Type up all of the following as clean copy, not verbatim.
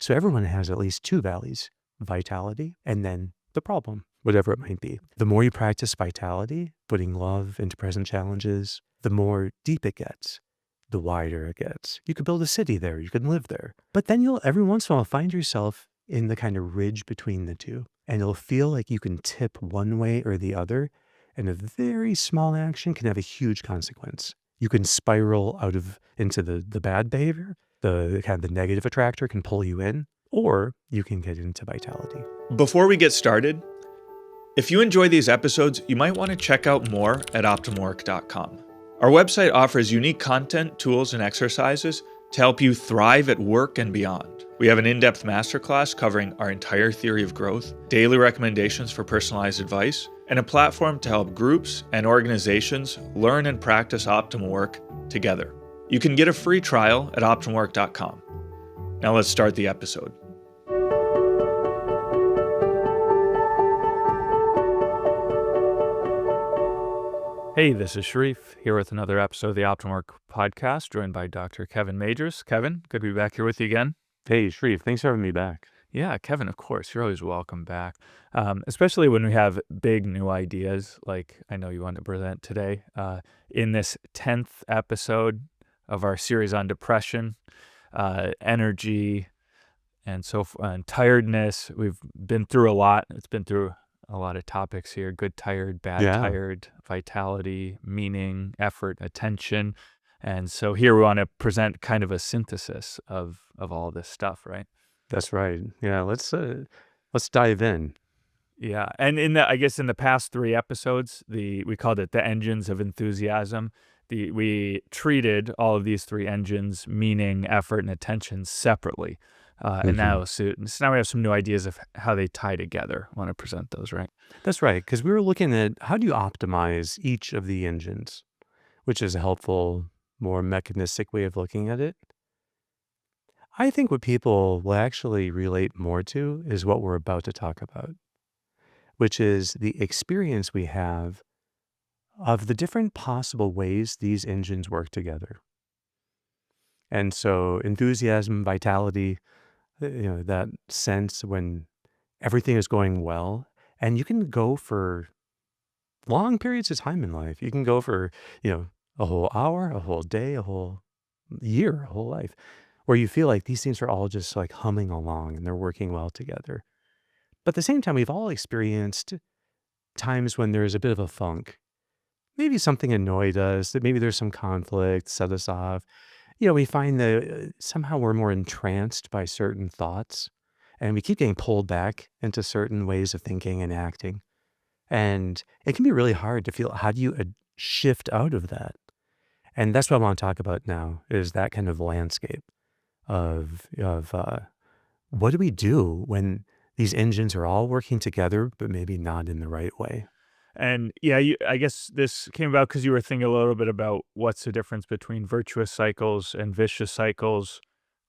So everyone has at least two valleys, vitality and then the problem, whatever it might be. The more you practice vitality, putting love into present challenges, the more deep it gets, the wider it gets. You could build a city there, you can live there. But then you'll every once in a while find yourself in the kind of ridge between the two. And it'll feel like you can tip one way or the other. And a very small action can have a huge consequence. You can spiral into the bad behavior. The kind of the negative attractor can pull you in, or you can get into vitality. Before we get started, if you enjoy these episodes, you might want to check out more at OptimalWork.com. Our website offers unique content, tools, and exercises to help you thrive at work and beyond. We have an in-depth masterclass covering our entire theory of growth, daily recommendations for personalized advice, and a platform to help groups and organizations learn and practice optimal work together. You can get a free trial at OptimalWork.com. Now let's start the episode. Hey, this is Sharif, here with another episode of the OptimalWork podcast, joined by Dr. Kevin Majeres. Kevin, good to be back here with you again. Hey, Sharif, thanks for having me back. Yeah, Kevin, of course, you're always welcome back, especially when we have big new ideas like I know you want to present today. In this 10th episode of our series on depression, energy, and and tiredness, we've been through a lot. It's been through a lot of topics here: good tired, bad tired, vitality, meaning, effort, attention. And so here we want to present kind of a synthesis of all this stuff, right? That's right. Yeah, let's dive in. Yeah, and in the past 3 episodes, we called it the engines of enthusiasm. We treated all of these 3 engines, meaning, effort, and attention, separately. And now we have some new ideas of how they tie together. I want to present those, right? That's right, because we were looking at how do you optimize each of the engines, which is a helpful, more mechanistic way of looking at it. I think what people will actually relate more to is what we're about to talk about, which is the experience we have of the different possible ways these engines work together. And so enthusiasm, vitality, that sense when everything is going well, and you can go for long periods of time in life. You can go for, a whole hour, a whole day, a whole year, a whole life, where you feel like these things are all just like humming along and they're working well together. But at the same time, we've all experienced times when there's a bit of a funk. Maybe something annoyed us, that maybe there's some conflict, set us off. We find that somehow we're more entranced by certain thoughts, and we keep getting pulled back into certain ways of thinking and acting. And it can be really hard to feel, how do you shift out of that? And that's what I want to talk about now, is that kind of landscape of what do we do when these engines are all working together, but maybe not in the right way? And yeah, I guess this came about because you were thinking a little bit about what's the difference between virtuous cycles and vicious cycles.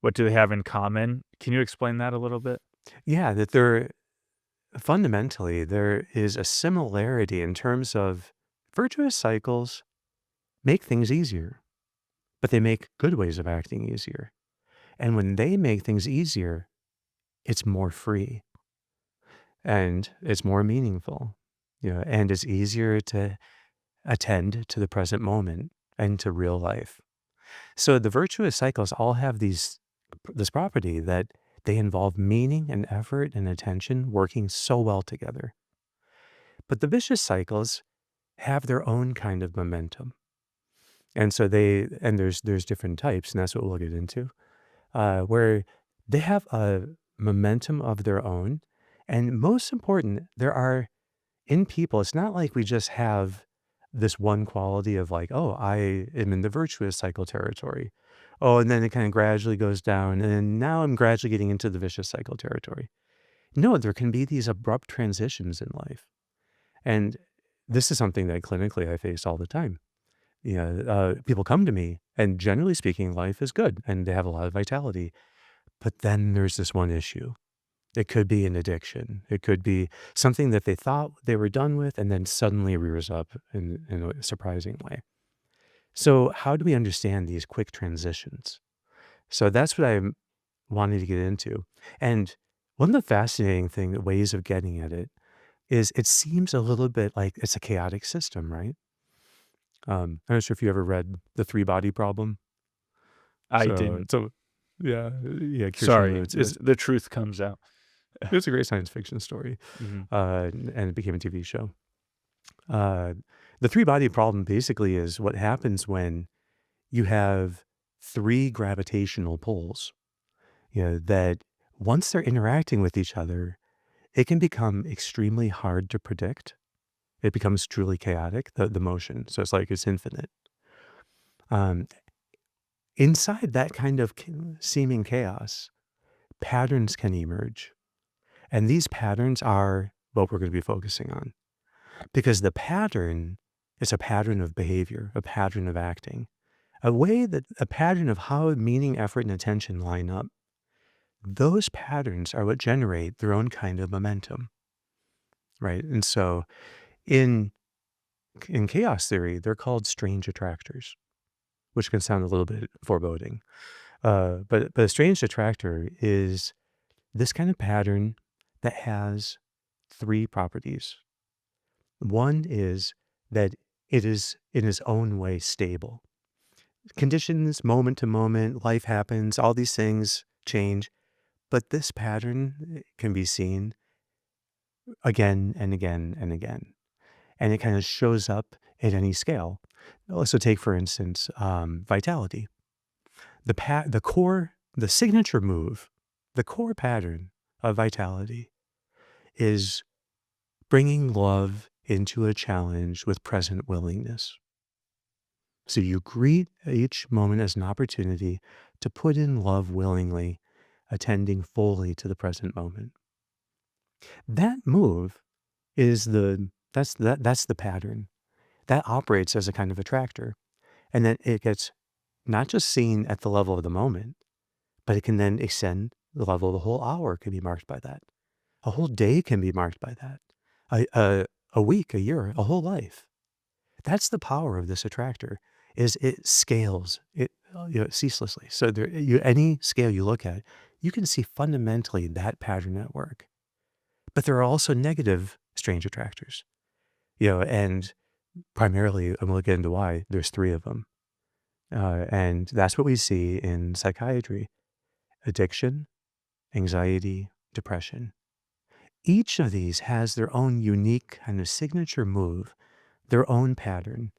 What do they have in common? Can you explain that a little bit? Yeah, that fundamentally, there is a similarity in terms of virtuous cycles make things easier, but they make good ways of acting easier. And when they make things easier, it's more free and it's more meaningful. And it's easier to attend to the present moment and to real life. So the virtuous cycles all have this property that they involve meaning and effort and attention working so well together. But the vicious cycles have their own kind of momentum. And so there's different types, and that's what we'll get into, where they have a momentum of their own. And most important, in people, it's not like we just have this one quality of like, oh, I am in the virtuous cycle territory. Oh, and then it kind of gradually goes down. And now I'm gradually getting into the vicious cycle territory. No, there can be these abrupt transitions in life. And this is something that clinically I face all the time. People come to me and generally speaking, life is good and they have a lot of vitality. But then there's this one issue. It could be an addiction. It could be something that they thought they were done with and then suddenly rears up in a surprising way. So how do we understand these quick transitions? So that's what I'm wanting to get into. And one of the fascinating ways of getting at it is it seems a little bit like it's a chaotic system, right? I'm not sure if you ever read The Three Body Problem. I didn't. So yeah, yeah, Sorry, Kirschner, the truth comes out. it's a great science fiction story, Mhm. and it became a TV show. Uh, the three body problem basically is what happens when you have three gravitational poles, that once they're interacting with each other, it can become extremely hard to predict. It becomes truly chaotic, the motion. So it's like it's infinite. Um, Inside that kind of seeming chaos, patterns can emerge. And these patterns are what we're going to be focusing on. Because the pattern is a pattern of behavior, a pattern of acting, a pattern of how meaning, effort, and attention line up. Those patterns are what generate their own kind of momentum, right? And so in chaos theory, they're called strange attractors, which can sound a little bit foreboding. But a strange attractor is this kind of pattern that has three properties. One is that it is in its own way stable. Conditions, moment to moment, life happens, all these things change, but this pattern can be seen again and again and again. And it kind of shows up at any scale. Also, take, for instance, vitality. The signature move, the core pattern of vitality is bringing love into a challenge with present willingness. So you greet each moment as an opportunity to put in love willingly, attending fully to the present moment. That move is that's the pattern. That operates as a kind of attractor. And then it gets not just seen at the level of the moment, but it can then extend the level of the whole hour can be marked by that. A whole day can be marked by that. A week, a year, a whole life. That's the power of this attractor, is it scales ceaselessly. So any scale you look at, you can see fundamentally that pattern at work. But there are also negative strange attractors, and primarily, I'm looking into why there's three of them. And that's what we see in psychiatry: addiction, anxiety, depression. Each of these has their own unique kind of signature move, their own pattern.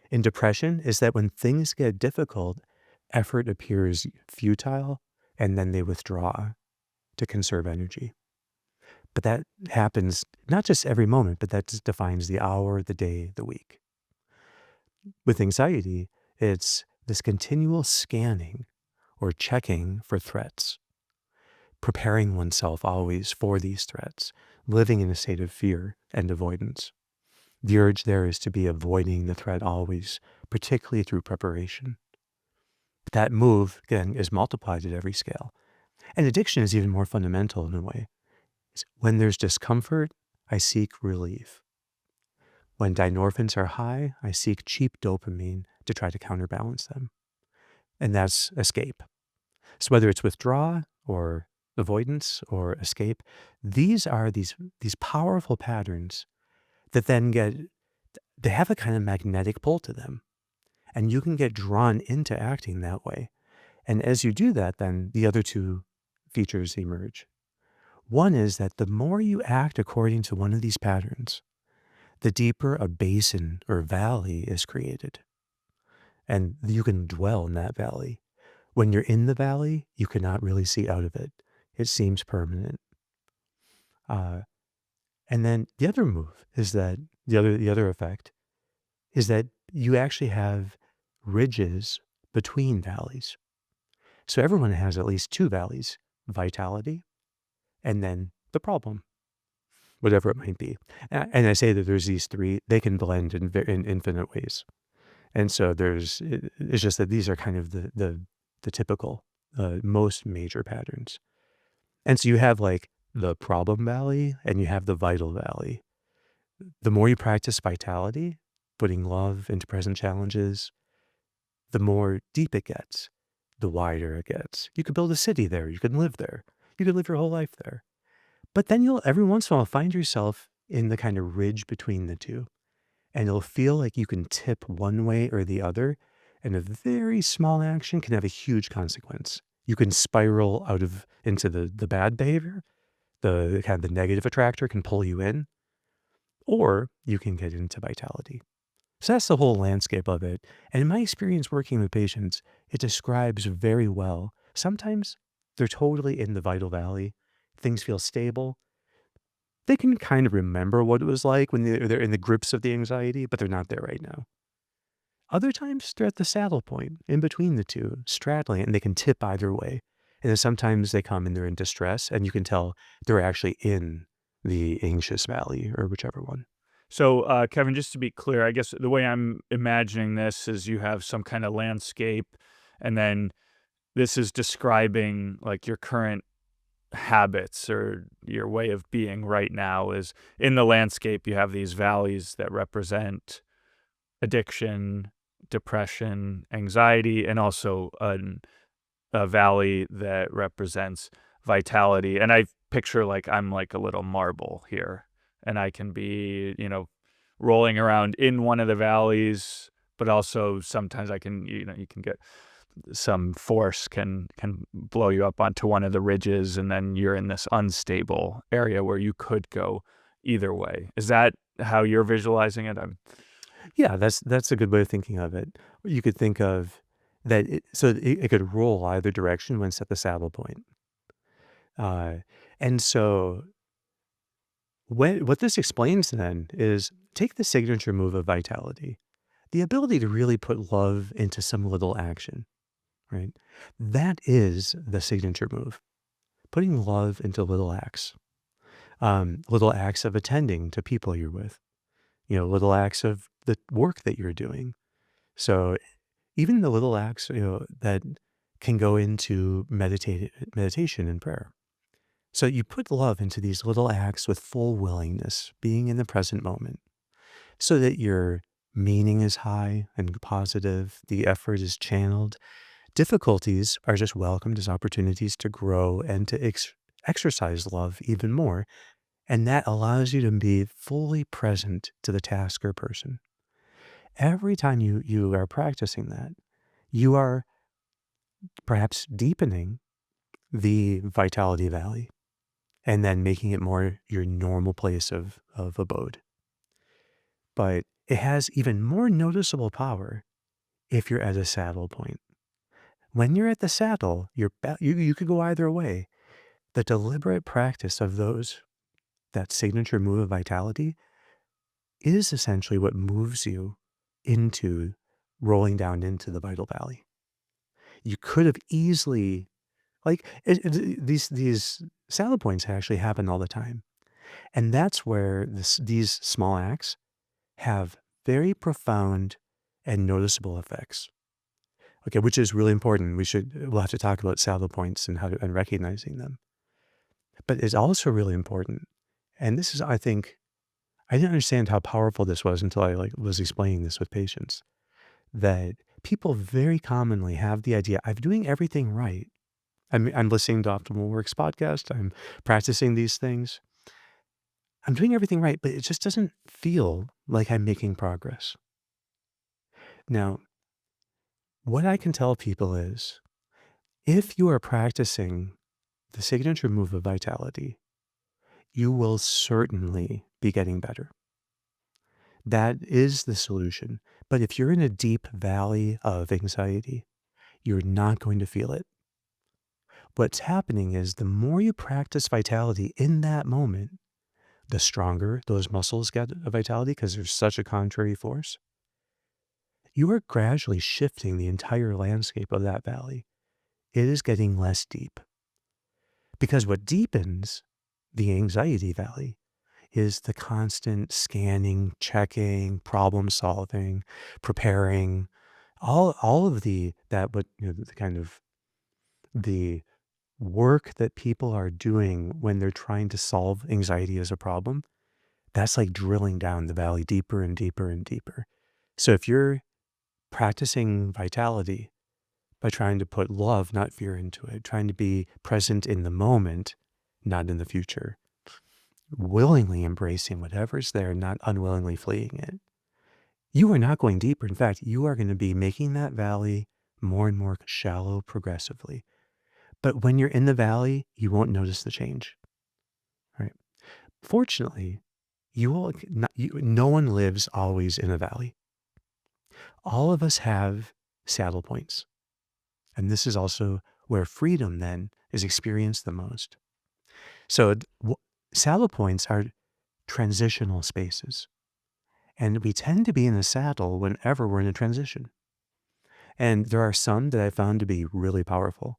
In depression is that when things get difficult, effort appears futile and then they withdraw to conserve energy. But that happens not just every moment, but that just defines the hour, the day, the week. With anxiety, it's this continual scanning or checking for threats, preparing oneself always for these threats, living in a state of fear and avoidance. The urge there is to be avoiding the threat always, particularly through preparation. That move, again, is multiplied at every scale. And addiction is even more fundamental in a way. When there's discomfort, I seek relief. When dynorphins are high, I seek cheap dopamine to try to counterbalance them. And that's escape. So whether it's withdraw or avoidance or escape, these are these powerful patterns that then they have a kind of magnetic pull to them. And you can get drawn into acting that way. And as you do that, then the other two features emerge. One is that the more you act according to one of these patterns, the deeper a basin or valley is created. And you can dwell in that valley. When you're in the valley, you cannot really see out of it. It seems permanent. Uh, and then the other move is that the other effect is that you actually have ridges between valleys. So everyone has at least two valleys: vitality and then the problem, whatever it might be. And I say that there's these three, they can blend in infinite ways. And so it's just that these are kind of the typical, most major patterns. And so you have like the problem valley and you have the vital valley. The more you practice vitality, putting love into present challenges, the more deep it gets. the wider it gets. You could build a city there. You can live there. You could live your whole life there. But then you'll every once in a while find yourself in the kind of ridge between the two. And it'll feel like you can tip one way or the other. And a very small action can have a huge consequence. You can spiral out of into the bad behavior. The kind of the negative attractor can pull you in, or you can get into vitality. So that's the whole landscape of it. And in my experience working with patients, it describes very well. Sometimes they're totally in the vital valley. Things feel stable. They can kind of remember what it was like when they're in the grips of the anxiety, but they're not there right now. Other times they're at the saddle point in between the two, straddling, and they can tip either way. And then sometimes they come and they're in distress, and you can tell they're actually in the anxious valley or whichever one. So, Kevin, just to be clear, I guess the way I'm imagining this is you have some kind of landscape, and then this is describing like your current habits or your way of being right now is in the landscape. You have these valleys that represent addiction, depression, anxiety, and also a valley that represents vitality. And I picture like I'm like a little marble here, and I can be, rolling around in one of the valleys, but also sometimes I can, you can get some force can blow you up onto one of the ridges, and then you're in this unstable area where you could go either way. Is that how you're visualizing it? Yeah, that's a good way of thinking of it. You could think of that it could roll either direction when it's at the saddle point. Uh, and so what this explains then is take the signature move of vitality, the ability to really put love into some little action, right? That is the signature move, putting love into little acts of attending to people you're with, little acts of the work that you're doing. So even the little acts, that can go into meditation and prayer. So you put love into these little acts with full willingness, being in the present moment, so that your meaning is high and positive, the effort is channeled. Difficulties are just welcomed as opportunities to grow and to exercise love even more. And that allows you to be fully present to the task or person. Every time you are practicing that, you are perhaps deepening the vitality valley and then making it more your normal place of abode. But it has even more noticeable power if you're at a saddle point. When you're at the saddle, you could go either way. The deliberate practice of that signature move of vitality is essentially what moves you into rolling down into the vital valley. You could have easily, like, these saddle points actually happen all the time. And that's where these small acts have very profound and noticeable effects. Okay, which is really important. We'll have to talk about saddle points and and recognizing them. But it's also really important. And this is, I think, I didn't understand how powerful this was until I was explaining this with patients. That people very commonly have the idea, I'm doing everything right. I'm listening to OptimalWorks podcast. I'm practicing these things. I'm doing everything right, but it just doesn't feel like I'm making progress. Now, what I can tell people is if you are practicing the signature move of vitality, you will certainly be getting better. That is the solution. But if you're in a deep valley of anxiety, you're not going to feel it. What's happening is the more you practice vitality in that moment, the stronger those muscles get of vitality because there's such a contrary force. You are gradually shifting the entire landscape of that valley. It is getting less deep. Because what deepens the anxiety valley is the constant scanning, checking, problem solving, preparing, all of the kind of the work that people are doing when they're trying to solve anxiety as a problem. That's like drilling down the valley deeper and deeper and deeper. So if you're practicing vitality, by trying to put love, not fear, into it, trying to be present in the moment, not in the future, willingly embracing whatever's there, not unwillingly fleeing it. You are not going deeper. In fact, you are going to be making that valley more and more shallow progressively. But when you're in the valley, you won't notice the change, right? Fortunately, no one lives always in a valley. All of us have saddle points. And this is also where freedom then is experienced the most. So saddle points are transitional spaces. And we tend to be in a saddle whenever we're in a transition. And there are some that I found to be really powerful.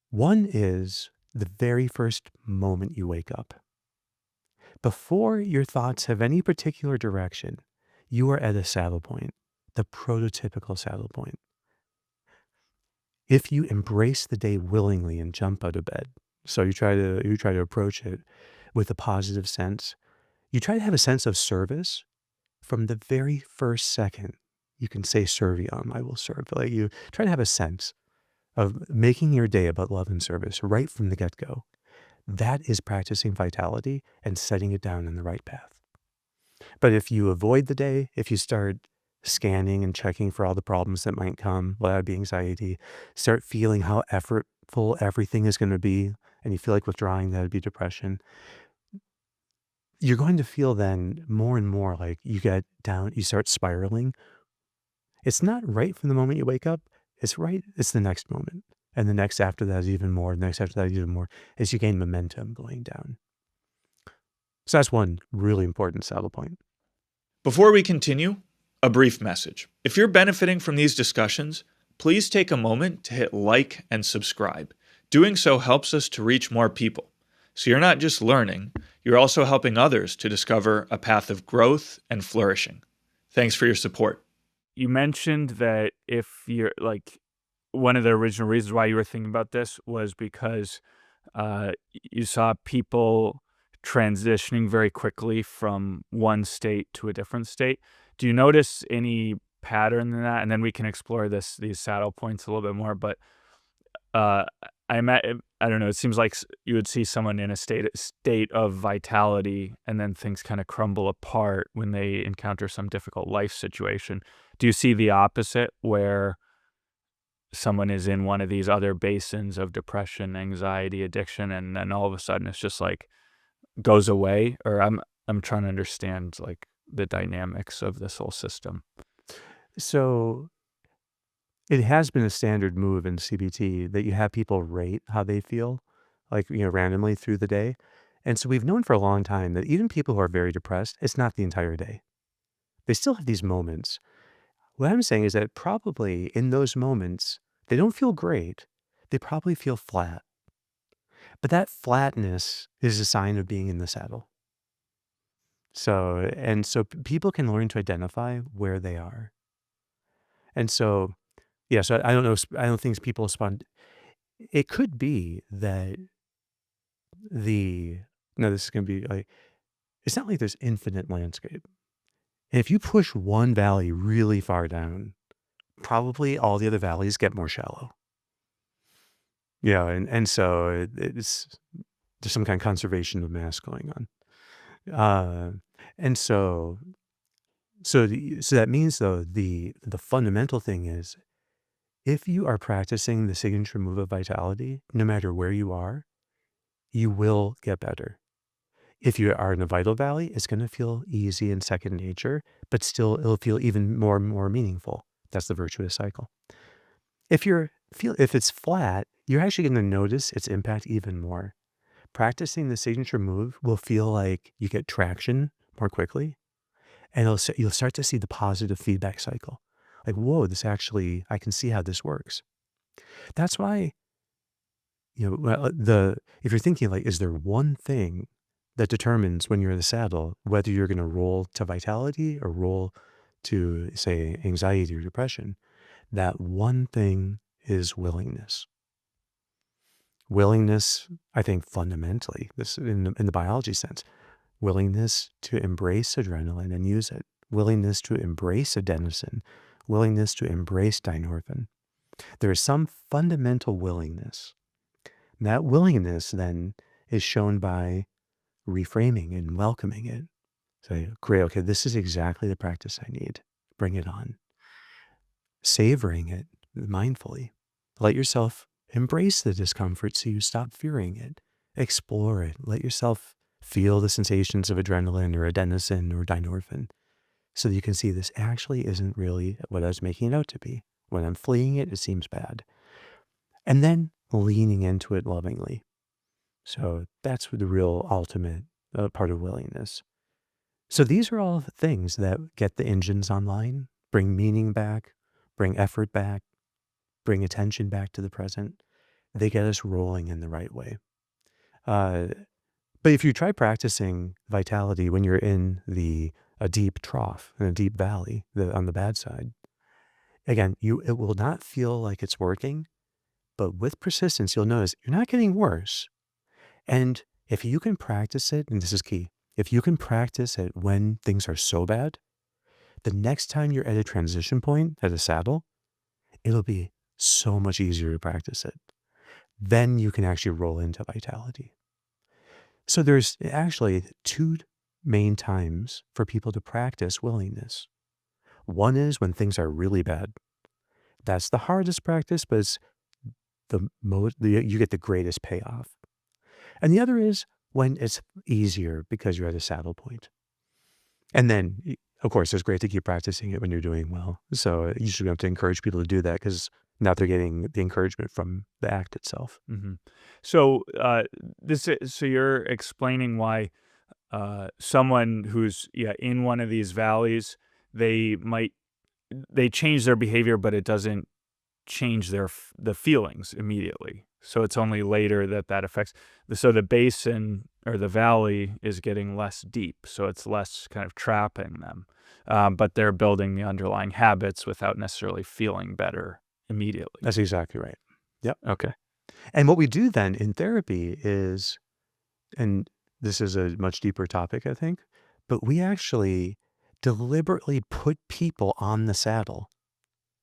One is the very first moment you wake up. Before your thoughts have any particular direction, you are at a saddle point, the prototypical saddle point. If you embrace the day willingly and jump out of bed, so you try to approach it with a positive sense, you try to have a sense of service from the very first second. You can say serviam, I will serve. Like you try to have a sense of making your day about love and service right from the get-go. That is practicing vitality and setting it down in the right path. But if you avoid the day, if you start scanning and checking for all the problems that might come, well, that would be anxiety, start feeling how effortful everything is going to be, and you feel like withdrawing, that would be depression. You're going to feel then more and more like you get down, you start spiraling. It's not right from the moment you wake up. It's the next moment. And the next after that is even more, the next after that is even more, as you gain momentum going down. So that's one really important saddle point. Before we continue, a brief message. If you're benefiting from these discussions, please take a moment to hit like and subscribe. Doing so helps us to reach more people. So you're not just learning, you're also helping others to discover a path of growth and flourishing. Thanks for your support. You mentioned that if you're like, one of the original reasons why you were thinking about this was because you saw people transitioning very quickly from one state to a different state. Do you notice any pattern in that? And then we can explore these saddle points a little bit more. But I don't know. It seems like you would see someone in a state of vitality, and then things kind of crumble apart when they encounter some difficult life situation. Do you see the opposite, where someone is in one of these other basins of depression, anxiety, addiction, and then all of a sudden it's just like goes away? Or I'm trying to understand like the dynamics of this whole system. So it has been a standard move in CBT that you have people rate how they feel, like, randomly through the day. And so we've known for a long time that even people who are very depressed, it's not the entire day. They still have these moments. What I'm saying is that probably in those moments, they don't feel great. They probably feel flat. But that flatness is a sign of being in the saddle. So people can learn to identify where they are. And so, yeah, so I don't know. I don't think people respond. It could be that no, this is going to be like, it's not like there's infinite landscape. And if you push one valley really far down, probably all the other valleys get more shallow. Yeah, and so there's some kind of conservation of mass going on. And so that means though the fundamental thing is, if you are practicing the signature move of vitality, no matter where you are, you will get better. If you are in a vital valley, it's going to feel easy and second nature, but still it'll feel even more and more meaningful. That's the virtuous cycle. If it's flat, you're actually going to notice its impact even more. Practicing the signature move will feel like you get traction more quickly, and you'll start to see the positive feedback cycle. Like, whoa, I can see how this works. That's why, if you're thinking like, is there one thing that determines when you're in the saddle, whether you're going to roll to vitality or roll to, say, anxiety or depression, that one thing is willingness. Willingness, I think fundamentally, this in the biology sense, willingness to embrace adrenaline and use it, willingness to embrace adenosine, willingness to embrace dynorphin. There is some fundamental willingness. That willingness then is shown by reframing and welcoming it. Say, great, okay, this is exactly the practice I need. Bring it on. Savoring it mindfully. Let yourself embrace the discomfort so you stop fearing it. Explore it. Let yourself feel the sensations of adrenaline or adenosine or dynorphin so that you can see this actually isn't really what I was making it out to be. When I'm fleeing it, it seems bad. And then leaning into it lovingly. So that's the real ultimate part of willingness. So these are all things that get the engines online, bring meaning back, bring effort back, bring attention back to the present. They get us rolling in the right way. Uh, but if you try practicing vitality when you're in a deep trough, in a deep valley, on the bad side, again, it will not feel like it's working. But with persistence, you'll notice you're not getting worse. And if you can practice it, and this is key, if you can practice it when things are so bad, the next time you're at a transition point, at a saddle, it'll be so much easier to practice it. Then you can actually roll into vitality. So there's actually two main times for people to practice willingness. One is when things are really bad. That's the hardest practice, but it's you get the greatest payoff. And the other is when it's easier because you're at a saddle point. And then, of course, it's great to keep practicing it when you're doing well. So you should have to encourage people to do that because now they're getting the encouragement from the act itself. Mhm. So, so you're explaining why, someone who's, yeah, in one of these valleys, they might they change their behavior, but it doesn't change the feelings immediately. So it's only later that affects so the basin or the valley is getting less deep, so it's less kind of trapping them, but they're building the underlying habits without necessarily feeling better immediately. That's exactly right. Yep. Okay. And what we do then in therapy is, and this is a much deeper topic, I think, but we actually deliberately put people on the saddle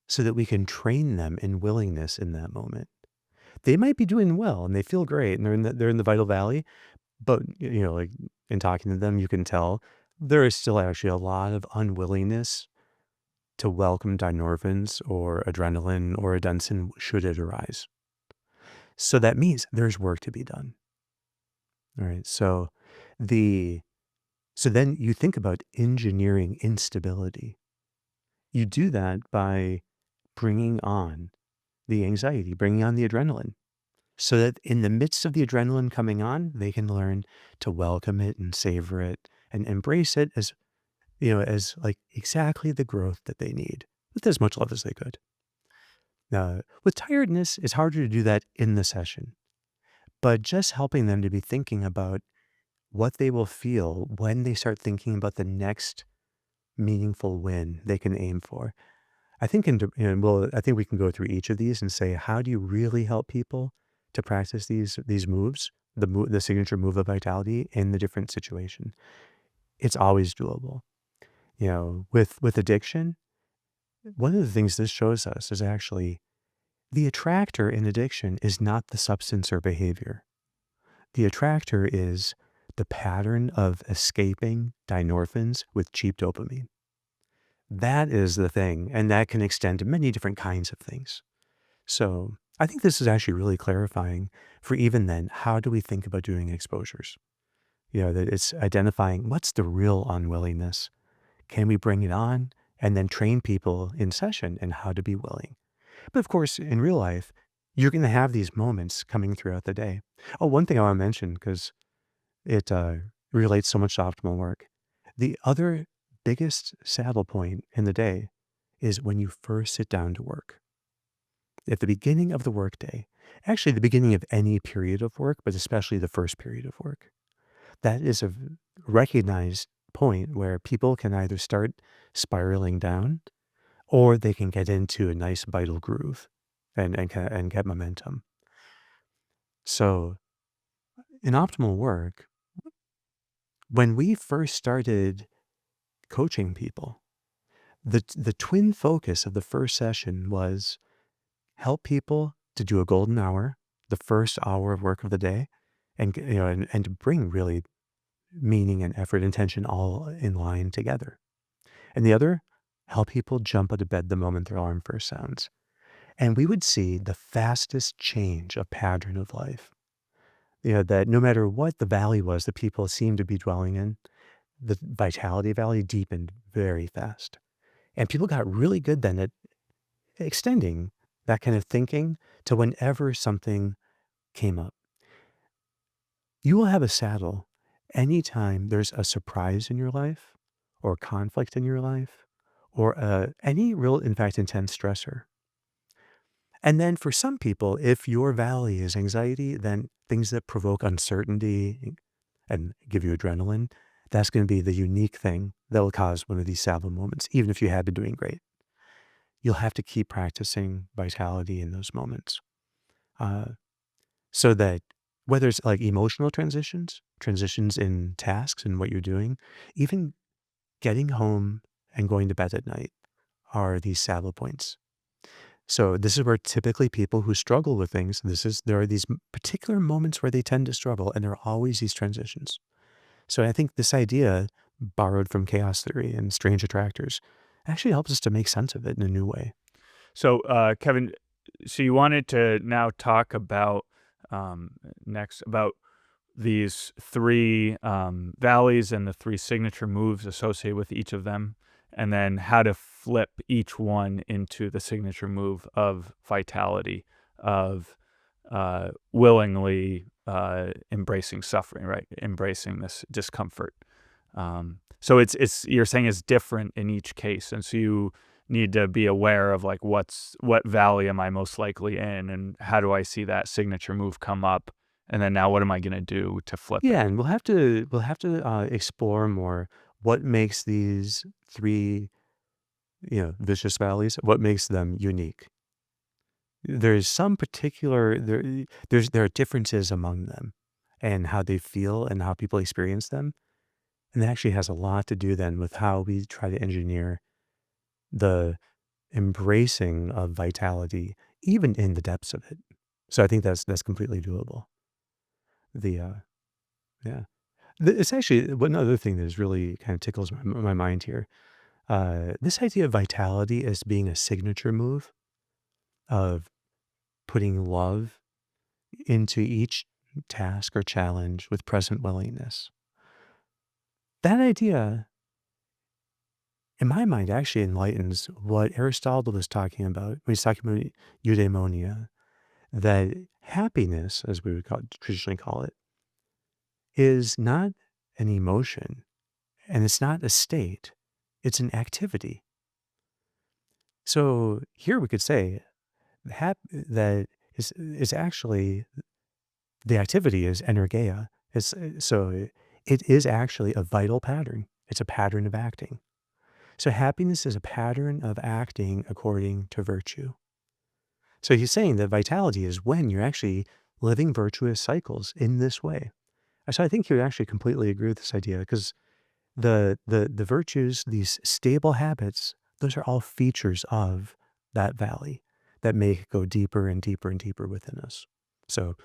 so that we can train them in willingness in that moment. They might be doing well and they feel great and they're in the vital valley, but like in talking to them, you can tell there is still actually a lot of unwillingness to welcome dynorphins or adrenaline or adenosine should it arise. So that means there's work to be done. All right. So then you think about engineering instability. You do that by bringing on the anxiety, bringing on the adrenaline, so that in the midst of the adrenaline coming on, they can learn to welcome it and savor it and embrace it as, as like exactly the growth that they need with as much love as they could. With tiredness, it's harder to do that in the session, but just helping them to be thinking about what they will feel when they start thinking about the next meaningful win they can aim for. I think, I think we can go through each of these and say, how do you really help people to practice these moves, the signature move of vitality in the different situation? It's always doable. With addiction, one of the things this shows us is actually the attractor in addiction is not the substance or behavior. The attractor is the pattern of escaping dynorphins with cheap dopamine. That is the thing, and that can extend to many different kinds of things. So I think this is actually really clarifying for even then, how do we think about doing exposures? That it's identifying what's the real unwillingness. Can we bring it on and then train people in session and how to be willing? But of course, in real life, you're going to have these moments coming throughout the day. Oh, one thing I want to mention, because it relates so much to optimal work. The other biggest saddle point in the day is when you first sit down to work. At the beginning of the workday, actually the beginning of any period of work, but especially the first period of work. That is a recognized point where people can either start spiraling down or they can get into a nice vital groove and get momentum. So in optimal work, when we first started coaching people, the twin focus of the first session was help people to do a golden hour, the first hour of work of the day, and and to bring really meaning and effort, intention all in line together. And the other, help people jump out of bed the moment their alarm first sounds. And we would see the fastest change of pattern of life. That no matter what the valley was that people seemed to be dwelling in, the vitality valley deepened very fast. And people got really good then at extending that kind of thinking to whenever something came up. You will have a saddle anytime there's a surprise in your life or conflict in your life or any real, in fact, intense stressor. And then for some people, if your valley is anxiety, then things that provoke uncertainty and give you adrenaline, that's going to be the unique thing that will cause one of these saddle moments, even if you had been doing great. You'll have to keep practicing vitality in those moments. Uh, so that whether it's like emotional transitions in tasks and what you're doing, even getting home and going to bed at night are these saddle points. So this is where typically people who struggle with things, there are these particular moments where they tend to struggle, and there are always these transitions. So I think this idea, borrowed from chaos theory and strange attractors, actually helps us to make sense of it in a new way. So, Kevin, so you wanted to now talk about next about these three valleys and the three signature moves associated with each of them, and then how to flip each one into the signature move of vitality, of willingly embracing suffering, right? Embracing this discomfort. So it's you're saying it's different in each case, and so you need to be aware of like what valley am I most likely in, and how do I see that signature move come up, and then now what am I going to do to flip it? Yeah, and we'll have to explore more what makes these three, vicious valleys, what makes them unique. There's some particular there are differences among them and how they feel and how people experience them. And that actually has a lot to do then with how we try to engineer the embracing of vitality, even in the depths of it. So I think that's completely doable. The yeah, it's actually one other thing that is really kind of tickles my mind here. This idea of vitality as being a signature move of putting love into each task or challenge with present willingness. That idea, in my mind, actually enlightens what Aristotle was talking about when he's talking about eudaimonia, that happiness, as we would traditionally call it, is not an emotion and it's not a state, it's an activity. So here we could say that is actually the activity is energeia. It is actually a vital pattern. It's a pattern of acting. So happiness is a pattern of acting according to virtue. So he's saying that vitality is when you're actually living virtuous cycles in this way. So I think he would actually completely agree with this idea because the virtues, these stable habits, those are all features of that valley that make it go deeper and deeper and deeper within us. So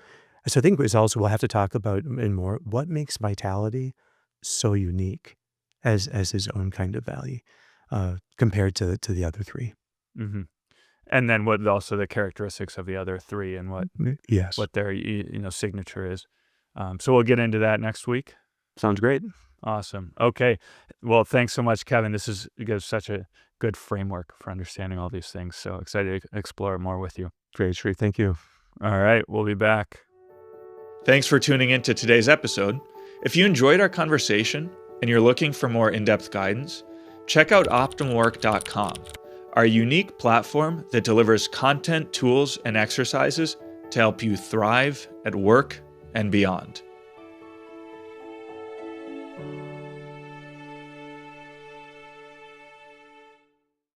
I think it's also, we'll have to talk about in more what makes vitality so unique as his own kind of valley compared to the other three. Hmm. And then what also the characteristics of the other three and Yes. what their signature is. So we'll get into that next week. Sounds great. Awesome. Okay. Well, thanks so much, Kevin. This gives such a good framework for understanding all these things. So excited to explore more with you. Great, Sharif. Thank you. All right. We'll be back. Thanks for tuning in to today's episode. If you enjoyed our conversation and you're looking for more in-depth guidance, check out OptimalWork.com, our unique platform that delivers content, tools, and exercises to help you thrive at work and beyond.